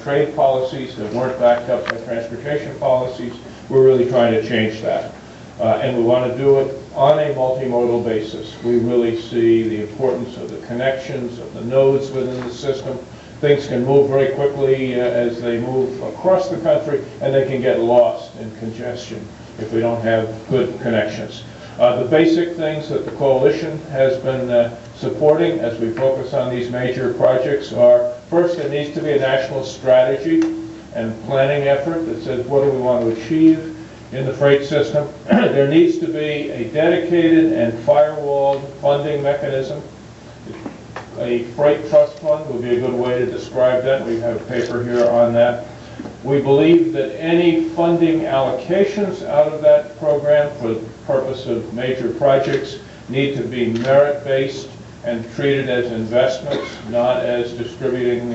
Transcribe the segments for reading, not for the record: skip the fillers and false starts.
trade policies that weren't backed up by transportation policies. We're really trying to change that. And we want to do it on a multimodal basis. We really see the importance of the connections, of the nodes within the system. Things can move very quickly as they move across the country, and they can get lost in congestion if we don't have good connections. The basic things that the coalition has been supporting as we focus on these major projects are, first, there needs to be a national strategy and planning effort that says what do we want to achieve in the freight system. There needs to be a dedicated and firewalled funding mechanism. A freight trust fund would be a good way to describe that. We have a paper here on that. We believe that any funding allocations out of that program for the purpose of major projects need to be merit-based and treated as investments, not as distributing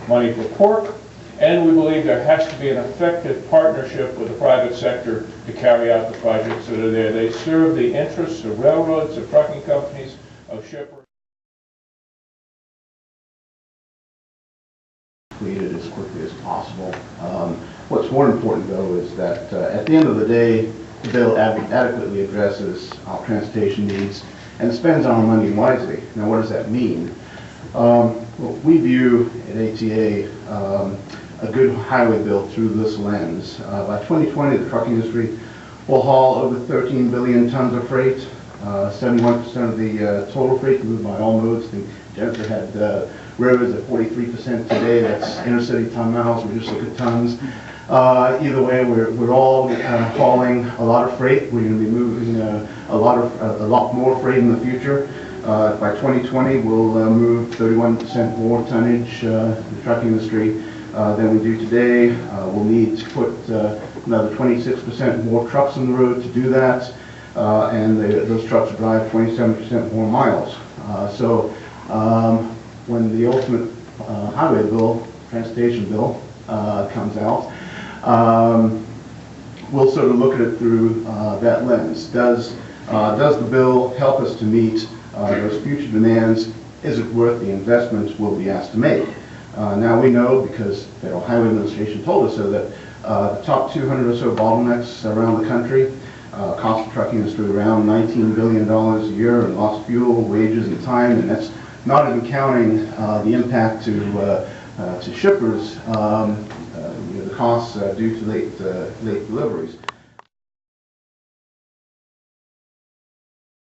money for pork. And we believe there has to be an effective partnership with the private sector to carry out the projects that are there. They serve the interests of railroads, of trucking companies, of shippers. Completed as quickly as possible. What's more important, though, is that at the end of the day, the bill adequately addresses our transportation needs and spends our money wisely. Now, what does that mean? Well, we view at ATA a good highway bill through this lens. By 2020, the trucking industry will haul over 13 billion tons of freight. 71% of the total freight moved by all modes. I think Jennifer had rivers at 43% today. That's intercity ton miles. We just look at tons. Either way, we're all hauling a lot of freight. We're going to be moving a lot more freight in the future. By 2020, we'll move 31% more tonnage in the trucking industry than we do today. We'll need to put another 26% more trucks on the road to do that, and those trucks drive 27% more miles. So when the ultimate highway bill, transportation bill, comes out, we'll sort of look at it through that lens. Does the bill help us to meet those future demands? Is it worth the investments we'll be asked to make? Now we know, because the Federal Highway Administration told us so, that the top 200 or so bottlenecks around the country cost the trucking industry around $19 billion a year in lost fuel, wages, and time, and that's not even counting the impact to shippers, the costs due to late deliveries.